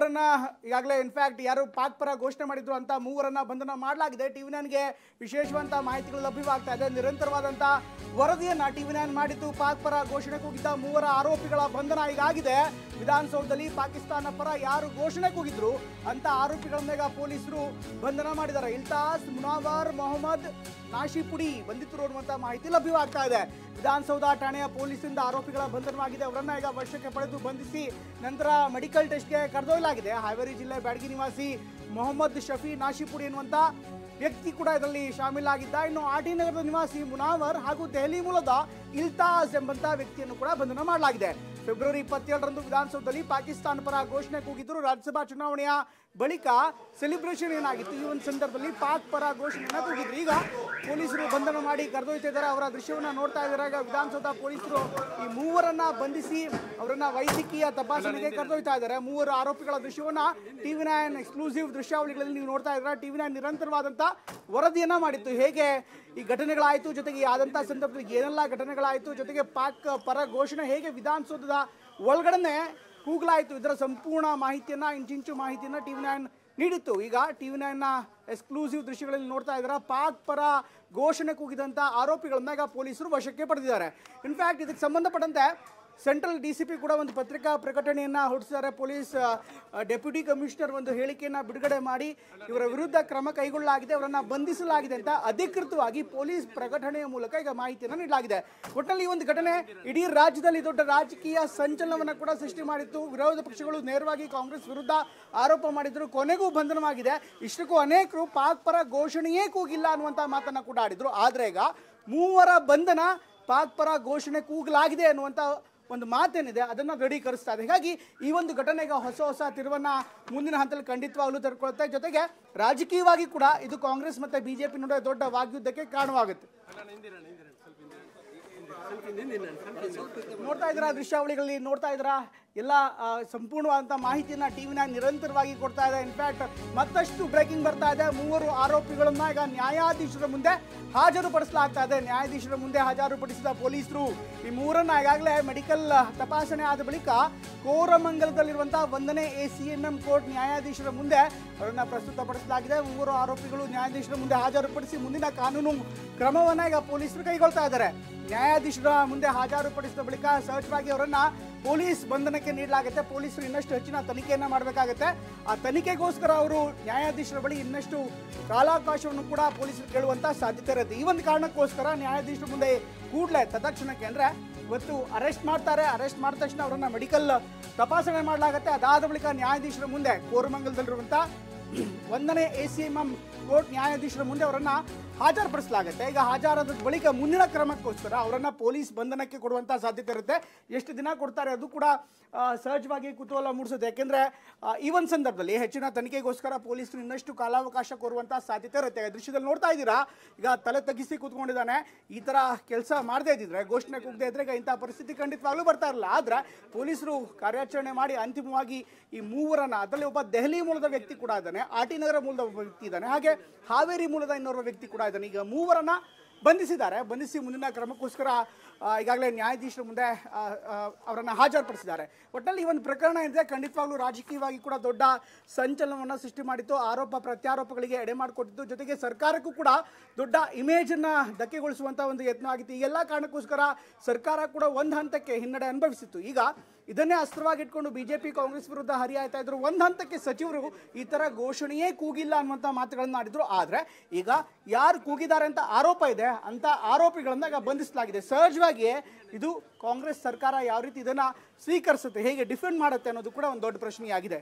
ಮೂವರನ್ನ ಈಗಾಗಲೇ ಇನ್ಫ್ಯಾಕ್ಟ್ ಯಾರು ಪಾಕ್ ಪರ ಘೋಷಣೆ ಮಾಡಿದ್ರು ಅಂತ ಮೂವರನ್ನ ಬಂಧನ ಮಾಡಲಾಗಿದೆ. ಟಿವಿ9ಗೆ ವಿಶೇಷವಂತ ಮಾಹಿತಿಗಳು ಲಭ್ಯವಾಗ್ತಾ ಇದೆ. ನಿರಂತರವಾದಂಥ ವರದಿಯನ್ನ ಟಿವಿ9 ಮಾಡಿದ್ದು ಪಾಕ್ ಪರ ಘೋಷಣೆ ಕೂಗಿದ್ದ ಮೂವರ ಆರೋಪಿಗಳ ಬಂಧನ ಈಗಾಗಿದೆ. ವಿಧಾನಸೌಧದಲ್ಲಿ ಪಾಕಿಸ್ತಾನ ಪರ ಯಾರು ಘೋಷಣೆ ಕೂಗಿದ್ರು ಅಂತ ಆರೋಪಿಗಳನ್ನ ಈಗ ಪೊಲೀಸರು ಬಂಧನ ಮಾಡಿದ್ದಾರೆ. ಇಲ್ತಾಸ್, ಮುನಾವರ್, ಮೊಹಮ್ಮದ್, ನಾಶಿಪುಡಿ ಬಂಧಿತರು ಅನ್ನುವಂಥ ಮಾಹಿತಿ ಲಭ್ಯವಾಗ್ತಾ ಇದೆ. ವಿಧಾನಸೌಧ ಠಾಣೆಯ ಪೊಲೀಸರಿಂದ ಆರೋಪಿಗಳ ಬಂಧನವಾಗಿದೆ. ಅವರನ್ನ ಈಗ ವಶಕ್ಕೆ ಪಡೆದು ಬಂಧಿಸಿ ನಂತರ ಮೆಡಿಕಲ್ ಟೆಸ್ಟ್ಗೆ ಕರೆದೊಯ್ಯಲಾಗಿದೆ. ಹಾವೇರಿ ಜಿಲ್ಲೆ ಬ್ಯಾಡಗಿ ನಿವಾಸಿ ಮೊಹಮ್ಮದ್ ಶಫಿ ನಾಶಿಪುಡಿ ಎನ್ನುವಂಥ ವ್ಯಕ್ತಿ ಕೂಡ ಇದರಲ್ಲಿ ಶಾಮೀಲಾಗಿದ್ದ. ಇನ್ನು ಆರ್ಟಿ ನಗರದ ನಿವಾಸಿ ಮುನಾವರ್ ಹಾಗೂ ದೆಹಲಿ ಮೂಲದ ಇಲ್ತಾಜ್ ಎಂಬಂತ ವ್ಯಕ್ತಿಯನ್ನು ಕೂಡ ಬಂಧನ ಮಾಡಲಾಗಿದೆ. ಫೆಬ್ರವರಿ 27ರಂದು ವಿಧಾನಸೌಧದಲ್ಲಿ ಪಾಕಿಸ್ತಾನ ಪರ ಘೋಷಣೆ ಕೂಗಿದ್ರು. ರಾಜ್ಯಸಭಾ ಚುನಾವಣೆಯ ಬಳಿಕ ಸೆಲೆಬ್ರೇಷನ್ ಏನಾಗಿತ್ತು, ಈ ಒಂದು ಸಂದರ್ಭದಲ್ಲಿ ಪಾಕ್ ಪರ ಘೋಷಣೆಯನ್ನು ಕೂಗಿದ್ರು. ಈಗ ಪೊಲೀಸರು ಬಂಧನ ಮಾಡಿ ಕರೆದೊಯ್ತಾ ಇದ್ದಾರೆ. ಅವರ ದೃಶ್ಯವನ್ನ ನೋಡ್ತಾ ಇದ್ದಾರೆ. ಈಗ ವಿಧಾನಸೌಧ ಪೊಲೀಸರು ಈ ಮೂವರನ್ನ ಬಂಧಿಸಿ ಅವರನ್ನ ವೈದ್ಯಕೀಯ ತಪಾಸಣೆಗೆ ಕರೆದೊಯ್ತಾ ಇದ್ದಾರೆ. ಮೂವರು ಆರೋಪಿಗಳ ದೃಶ್ಯವನ್ನ ಟಿವಿ9 ಎಕ್ಸ್ಕ್ಲೂಸಿವ್ ದೃಶ್ಯಾವಳಿಗಳಲ್ಲಿ ನೀವು ನೋಡ್ತಾ ಇದ್ದೀರಾ. ಟಿವಿ9 ನಿರಂತರವಾದಂಥ ವರದಿಯನ್ನ ಮಾಡಿತ್ತು. ಹೇಗೆ ಈ ಘಟನೆಗಳಾಯಿತು, ಜೊತೆಗೆ ಆದಂಥ ಸಂದರ್ಭದಲ್ಲಿ ಏನೆಲ್ಲ ಘಟನೆಗಳಾಯಿತು, ಜೊತೆಗೆ ಪಾಕ್ ಪರ ಘೋಷಣೆ ಹೇಗೆ ವಿಧಾನಸೌಧದ ಒಳಗಡೆ ಕೂಗಲಾಯಿತು, ಇದರ ಸಂಪೂರ್ಣ ಮಾಹಿತಿಯನ್ನ ಇಂಚಿಂಚು ಮಾಹಿತಿಯನ್ನ ಟಿವಿ9 ನೀಡಿತ್ತು. ಈಗ ಟಿವಿ9ನ ಎಕ್ಸ್ಕ್ಲೂಸಿವ್ ದೃಶ್ಯಗಳಲ್ಲಿ ನೋಡ್ತಾ ಇದ್ದಾರೆ. ಪಾಕ್ ಪರ ಘೋಷಣೆ ಕೂಗಿದಂಥ ಆರೋಪಿಗಳನ್ನ ಈಗ ಪೊಲೀಸರು ವಶಕ್ಕೆ ಪಡೆದಿದ್ದಾರೆ. ಇನ್ಫ್ಯಾಕ್ಟ್ ಇದಕ್ಕೆ ಸಂಬಂಧಪಟ್ಟಂತೆ ಸೆಂಟ್ರಲ್ DCP ಕೂಡ ಒಂದು ಪತ್ರಿಕಾ ಪ್ರಕಟಣೆಯನ್ನು ಹೊರಡಿಸಿದ್ದಾರೆ. ಪೊಲೀಸ್ ಡೆಪ್ಯೂಟಿ ಕಮಿಷನರ್ ಒಂದು ಹೇಳಿಕೆಯನ್ನು ಬಿಡುಗಡೆ ಮಾಡಿ ಇವರ ವಿರುದ್ಧ ಕ್ರಮ ಕೈಗೊಳ್ಳಲಾಗಿದೆ, ಅವರನ್ನು ಬಂಧಿಸಲಾಗಿದೆ ಅಂತ ಅಧಿಕೃತವಾಗಿ ಪೊಲೀಸ್ ಪ್ರಕಟಣೆಯ ಮೂಲಕ ಈಗ ಮಾಹಿತಿಯನ್ನು ನೀಡಲಾಗಿದೆ. ಒಟ್ಟಿನಲ್ಲಿ ಈ ಒಂದು ಘಟನೆ ಇಡೀ ರಾಜ್ಯದಲ್ಲಿ ದೊಡ್ಡ ರಾಜಕೀಯ ಸಂಚಲನವನ್ನು ಕೂಡ ಸೃಷ್ಟಿ ಮಾಡಿತ್ತು. ವಿರೋಧ ಪಕ್ಷಗಳು ನೇರವಾಗಿ ಕಾಂಗ್ರೆಸ್ ವಿರುದ್ಧ ಆರೋಪ ಮಾಡಿದ್ರು. ಕೊನೆಗೂ ಬಂಧನವಾಗಿದೆ. ಇಷ್ಟಕ್ಕೂ ಅನೇಕರು ಪಾಕ್ ಪರ ಘೋಷಣೆಯೇ ಕೂಗಿಲ್ಲ ಅನ್ನುವಂಥ ಮಾತನ್ನು ಕೂಡ ಆಡಿದ್ರು. ಆದರೆ ಈಗ ಮೂವರ ಬಂಧನ ಪಾಕ್ ಪರ ಘೋಷಣೆ ಕೂಗಲಾಗಿದೆ ಅನ್ನುವಂಥ ಒಂದು ಮಾತೇನಿದೆ ಅದನ್ನು ದೃಢೀಕರಿಸ್ತಾ ಇದೆ. ಹೀಗಾಗಿ ಈ ಒಂದು ಘಟನೆಗೆ ಹೊಸ ತಿರುವನ್ನ ಮುಂದಿನ ಹಂತದಲ್ಲಿ ಖಂಡಿತವಾಗ್ಲೂ ತೆರೆದುಕೊಳ್ಳುತ್ತೆ. ಜೊತೆಗೆ ರಾಜಕೀಯವಾಗಿ ಕೂಡ ಇದು ಕಾಂಗ್ರೆಸ್ ಮತ್ತೆ ಬಿಜೆಪಿ ನಡುವೆ ದೊಡ್ಡ ವಾಗ್ಯುದ್ಧಕ್ಕೆ ಕಾರಣವಾಗುತ್ತೆ. ನೋಡ್ತಾ ಇದ್ದೀರಾ ದೃಶ್ಯಾವಳಿಗಳಲ್ಲಿ, ನೋಡ್ತಾ ಇದ್ದೀರಾ ಎಲ್ಲ ಸಂಪೂರ್ಣವಾದಂಥ ಮಾಹಿತಿಯನ್ನ ಟಿವಿ9 ನಿರಂತರವಾಗಿ ಕೊಡ್ತಾ ಇದೆ. ಇನ್ಫ್ಯಾಕ್ಟ್ ಮತ್ತಷ್ಟು ಬ್ರೇಕಿಂಗ್ ಬರ್ತಾ ಇದೆ. ಮೂವರು ಆರೋಪಿಗಳನ್ನ ಈಗ ನ್ಯಾಯಾಧೀಶರ ಮುಂದೆ ಹಾಜರುಪಡಿಸಲಾಗ್ತಾ ಇದೆ. ನ್ಯಾಯಾಧೀಶರ ಮುಂದೆ ಹಾಜರುಪಡಿಸಿದ ಪೊಲೀಸರು ಈ ಮೂರನ್ನ ಈಗಾಗಲೇ ಮೆಡಿಕಲ್ ತಪಾಸಣೆ ಆದ ಬಳಿಕ ಕೋರಮಂಗಲದಲ್ಲಿರುವಂತಹ 1ನೇ ACMM ಕೋರ್ಟ್ ನ್ಯಾಯಾಧೀಶರ ಮುಂದೆ ಅವರನ್ನ ಪ್ರಸ್ತುತಪಡಿಸಲಾಗಿದೆ. ಮೂವರು ಆರೋಪಿಗಳು ನ್ಯಾಯಾಧೀಶರ ಮುಂದೆ ಹಾಜರುಪಡಿಸಿ ಮುಂದಿನ ಕಾನೂನು ಕ್ರಮವನ್ನ ಈಗ ಪೊಲೀಸರು ಕೈಗೊಳ್ತಾ ಇದ್ದಾರೆ. ನ್ಯಾಯಾಧೀಶರ ಮುಂದೆ ಹಾಜರುಪಡಿಸಿದ ಬಳಿಕ ಸಹಜವಾಗಿ ಅವರನ್ನ ಪೊಲೀಸ್ ಬಂಧನಕ್ಕೆ ನೀಡಲಾಗುತ್ತೆ. ಪೊಲೀಸರು ಇನ್ನಷ್ಟು ಹೆಚ್ಚಿನ ತನಿಖೆಯನ್ನ ಮಾಡಬೇಕಾಗುತ್ತೆ. ಆ ತನಿಖೆಗೋಸ್ಕರ ಅವರು ನ್ಯಾಯಾಧೀಶರ ಬಳಿ ಇನ್ನಷ್ಟು ಕಾಲಾವಕಾಶವನ್ನು ಕೂಡ ಪೊಲೀಸರು ಕೇಳುವಂತ ಸಾಧ್ಯತೆ ಇರುತ್ತೆ. ಈ ಒಂದು ಕಾರಣಕ್ಕೋಸ್ಕರ ನ್ಯಾಯಾಧೀಶರ ಮುಂದೆ ಕೂಡಲೇ ತತ್ಕ್ಷಣಕ್ಕೆ ಅಂದ್ರೆ ಇವತ್ತು ಅರೆಸ್ಟ್ ಮಾಡ್ತಾರೆ. ಅರೆಸ್ಟ್ ಮಾಡಿದ ತಕ್ಷಣ ಅವರನ್ನ ಮೆಡಿಕಲ್ ತಪಾಸಣೆ ಮಾಡಲಾಗುತ್ತೆ. ಅದಾದ ಬಳಿಕ ನ್ಯಾಯಾಧೀಶರ ಮುಂದೆ ಕೋರಮಂಗಲದಲ್ಲಿರುವಂತ 1ನೇ ACMM ಕೋರ್ಟ್ ನ್ಯಾಯಾಧೀಶರ ಮುಂದೆ ಅವರನ್ನ ಹಾಜರುಪಡಿಸಲಾಗುತ್ತೆ. ಈಗ ಹಾಜರಾದ ಬಳಿಕ ಮುಂದಿನ ಕ್ರಮಕ್ಕೋಸ್ಕರ ಅವರನ್ನ ಪೊಲೀಸ್ ಬಂಧನಕ್ಕೆ ಕೊಡುವಂತ ಸಾಧ್ಯತೆ ಇರುತ್ತೆ. ಎಷ್ಟು ದಿನ ಕೊಡ್ತಾರೆ ಅದು ಕೂಡ ಸಹಜವಾಗಿ ಕುತೂಹಲ ಮೂಡಿಸುತ್ತೆ. ಯಾಕೆಂದ್ರೆ ಈ ಒಂದು ಸಂದರ್ಭದಲ್ಲಿ ಹೆಚ್ಚಿನ ತನಿಖೆಗೋಸ್ಕರ ಪೊಲೀಸರು ಇನ್ನಷ್ಟು ಕಾಲಾವಕಾಶ ಕೋರುವಂತ ಸಾಧ್ಯತೆ ಇರುತ್ತೆ. ದೃಶ್ಯದಲ್ಲಿ ನೋಡ್ತಾ ಇದ್ದೀರಾ, ಈಗ ತಲೆ ತಗ್ಗಿಸಿ ಕೂತ್ಕೊಂಡಿದ್ದಾನೆ. ಈ ತರ ಕೆಲಸ ಮಾಡದೇ ಇದ್ದಿದ್ರೆ, ಘೋಷಣೆ ಕೂಗದೆ ಇದ್ರೆ ಈಗ ಇಂತಹ ಪರಿಸ್ಥಿತಿ ಖಂಡಿತವಾಗ್ಲೂ ಬರ್ತಾ ಇರಲಿಲ್ಲ. ಆದ್ರೆ ಪೊಲೀಸರು ಕಾರ್ಯಾಚರಣೆ ಮಾಡಿ ಅಂತಿಮವಾಗಿ ಈ ಮೂವರನ್ನ, ಅದರಲ್ಲಿ ಒಬ್ಬ ದೆಹಲಿ ಮೂಲದ ವ್ಯಕ್ತಿ ಕೂಡ ಇದ್ದಾನೆ, ಆರ್ಟಿ ನಗರ ಮೂಲದ ಒಬ್ಬ ವ್ಯಕ್ತಿ ಇದ್ದಾನೆ, ಹಾಗೆ ಹಾವೇರಿ ಮೂಲದ ಇನ್ನೋರ್ವ ವ್ಯಕ್ತಿ ಕೂಡ ಇದ್ದಾನೆ. ಈಗ ಮೂವರನ್ನ ಬಂಧಿಸಿದ್ದಾರೆ. ಬಂಧಿಸಿ ಮುಂದಿನ ಕ್ರಮಕ್ಕೋಸ್ಕರ ಈಗಾಗಲೇ ನ್ಯಾಯಾಧೀಶರ ಮುಂದೆ ಅವರನ್ನು ಹಾಜರುಪಡಿಸಿದ್ದಾರೆ. ಒಟ್ಟಲ್ಲಿ ಈ ಒಂದು ಪ್ರಕರಣ ಏನಿದೆ ಖಂಡಿತವಾಗ್ಲೂ ರಾಜಕೀಯವಾಗಿ ಕೂಡ ದೊಡ್ಡ ಸಂಚಲನವನ್ನು ಸೃಷ್ಟಿ ಮಾಡಿತ್ತು. ಆರೋಪ ಪ್ರತ್ಯಾರೋಪಗಳಿಗೆ ಎಡೆ ಮಾಡಿಕೊಟ್ಟಿತ್ತು. ಜೊತೆಗೆ ಸರ್ಕಾರಕ್ಕೂ ಕೂಡ ದೊಡ್ಡ ಇಮೇಜನ್ನು ಧಕ್ಕೆಗೊಳಿಸುವಂಥ ಒಂದು ಯತ್ನ ಆಗಿತ್ತು. ಈ ಎಲ್ಲ ಕಾರಣಕ್ಕೋಸ್ಕರ ಸರ್ಕಾರ ಕೂಡ ಒಂದು ಹಂತಕ್ಕೆ ಹಿನ್ನಡೆ ಅನುಭವಿಸಿತ್ತು. ಈಗ ಇದನ್ನೇ ಅಸ್ತ್ರವಾಗಿಟ್ಕೊಂಡು ಬಿಜೆಪಿ ಕಾಂಗ್ರೆಸ್ ವಿರುದ್ಧ ಹರಿಯಾಯ್ತಾ ಇದ್ರು. ಒಂದು ಹಂತಕ್ಕೆ ಸಚಿವರು ಈ ಥರ ಘೋಷಣೆಯೇ ಕೂಗಿಲ್ಲ ಅನ್ನುವಂಥ ಮಾತುಗಳನ್ನು ಆಡಿದ್ರು. ಆದರೆ ಈಗ ಯಾರು ಕೂಗಿದ್ದಾರೆ ಅಂತ ಆರೋಪ ಇದೆ ಅಂತ ಆರೋಪಿಗಳನ್ನ ಈಗ ಬಂಧಿಸಲಾಗಿದೆ. ಸಹಜವಾಗಿಯೇ ಇದು ಕಾಂಗ್ರೆಸ್ ಸರ್ಕಾರ ಯಾವ ರೀತಿ ಇದನ್ನ ಸ್ವೀಕರಿಸುತ್ತೆ, ಹೇಗೆ ಡಿಫೆಂಡ್ ಮಾಡುತ್ತೆ ಅನ್ನೋದು ಕೂಡ ಒಂದು ದೊಡ್ಡ ಪ್ರಶ್ನೆಯಾಗಿದೆ.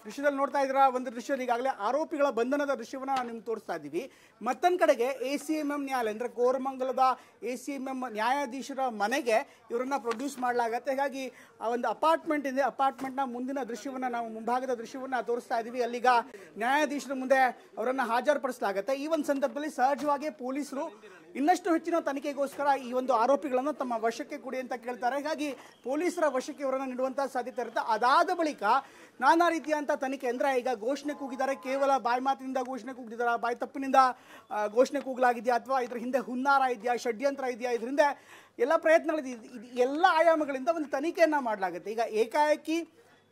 ದೃಶ್ಯದಲ್ಲಿ ನೋಡ್ತಾ ಇದ್ದೀರಾ ಒಂದು ದೃಶ್ಯ, ಈಗಾಗಲೇ ಆರೋಪಿಗಳ ಬಂಧನದ ದೃಶ್ಯವನ್ನು ನಾವು ನಿಮ್ಗೆ ತೋರಿಸ್ತಾ ಇದ್ದೀವಿ. ಮತ್ತೊಂದು ಕಡೆಗೆ ACMM ನ್ಯಾಯಾಲಯ ಅಂದರೆ ಕೋರಮಂಗಲದ ACMM ನ್ಯಾಯಾಧೀಶರ ಮನೆಗೆ ಇವರನ್ನ ಪ್ರೊಡ್ಯೂಸ್ ಮಾಡಲಾಗತ್ತೆ. ಹೀಗಾಗಿ ಆ ಒಂದು ಅಪಾರ್ಟ್ಮೆಂಟ್ ಇದೆ, ಅಪಾರ್ಟ್ಮೆಂಟ್ನ ಮುಂದಿನ ದೃಶ್ಯವನ್ನು ನಾವು ಮುಂಭಾಗದ ದೃಶ್ಯವನ್ನು ತೋರಿಸ್ತಾ ಇದ್ದೀವಿ. ಅಲ್ಲಿಗ ನ್ಯಾಯಾಧೀಶರ ಮುಂದೆ ಅವರನ್ನು ಹಾಜರುಪಡಿಸಲಾಗುತ್ತೆ. ಈ ಒಂದು ಸಂದರ್ಭದಲ್ಲಿ ಸಹಜವಾಗಿ ಪೊಲೀಸರು ಇನ್ನಷ್ಟು ಹೆಚ್ಚಿನ ತನಿಖೆಗೋಸ್ಕರ ಈ ಒಂದು ಆರೋಪಿಗಳನ್ನು ತಮ್ಮ ವಶಕ್ಕೆ ಕೊಡಿ ಅಂತ ಕೇಳ್ತಾರೆ. ಹಾಗಾಗಿ ಪೊಲೀಸರ ವಶಕ್ಕೆ ಇವರನ್ನು ನೀಡುವಂತಹ ಸಾಧ್ಯತೆ ಇರುತ್ತೆ. ಅದಾದ ಬಳಿಕ ನಾನಾ ರೀತಿಯಂಥ ತನಿಖೆ, ಅಂದರೆ ಈಗ ಘೋಷಣೆ ಕೂಗಿದ್ದಾರೆ, ಕೇವಲ ಬಾಯಿ ಮಾತಿನಿಂದ ಘೋಷಣೆ ಕೂಗಿದ್ದಾರೆ, ಬಾಯಿ ತಪ್ಪಿನಿಂದ ಘೋಷಣೆ ಕೂಗಲಾಗಿದೆಯಾ, ಅಥವಾ ಇದ್ರ ಹಿಂದೆ ಹುನ್ನಾರ ಇದೆಯಾ, ಷಡ್ಯಂತ್ರ ಇದೆಯಾ, ಇದರಿಂದ ಎಲ್ಲ ಪ್ರಯತ್ನಗಳಿದೆ. ಎಲ್ಲ ಆಯಾಮಗಳಿಂದ ಒಂದು ತನಿಖೆಯನ್ನು ಮಾಡಲಾಗುತ್ತೆ. ಈಗ ಏಕಾಏಕಿ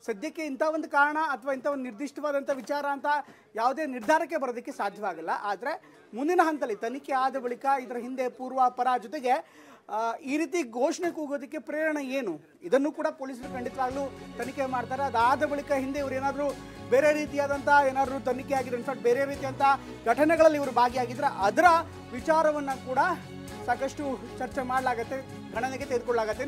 ಸದ್ಯಕ್ಕೆ ಇಂಥ ಒಂದು ಕಾರಣ ಅಥವಾ ಇಂಥ ಒಂದು ನಿರ್ದಿಷ್ಟವಾದಂಥ ವಿಚಾರ ಅಂತ ಯಾವುದೇ ನಿರ್ಧಾರಕ್ಕೆ ಬರೋದಕ್ಕೆ ಸಾಧ್ಯವಾಗಲ್ಲ. ಆದರೆ ಮುಂದಿನ ಹಂತದಲ್ಲಿ ತನಿಖೆ ಆದ ಬಳಿಕ ಇದರ ಹಿಂದೆ ಪೂರ್ವಾಪರ ಜೊತೆಗೆ ಈ ರೀತಿ ಘೋಷಣೆ ಕೂಗೋದಕ್ಕೆ ಪ್ರೇರಣೆ ಏನು, ಇದನ್ನು ಕೂಡ ಪೊಲೀಸರು ಖಂಡಿತವಾಗ್ಲೂ ತನಿಖೆ ಮಾಡ್ತಾರೆ. ಅದಾದ ಬಳಿಕ ಹಿಂದೆ ಇವರು ಏನಾದರೂ ಬೇರೆ ರೀತಿಯಾದಂಥ ಏನಾದರೂ ತನಿಖೆ ಆಗಿದ್ರೆ, ಇನ್ಫ್ಯಾಕ್ಟ್ ಬೇರೆ ರೀತಿಯಂಥ ಘಟನೆಗಳಲ್ಲಿ ಇವರು ಭಾಗಿಯಾಗಿದ್ದರೆ ಅದರ ವಿಚಾರವನ್ನು ಕೂಡ ಸಾಕಷ್ಟು ಚರ್ಚೆ ಮಾಡಲಾಗತ್ತೆ, ಗಣನೆಗೆ ತೆಗೆದುಕೊಳ್ಳಲಾಗತ್ತೆ.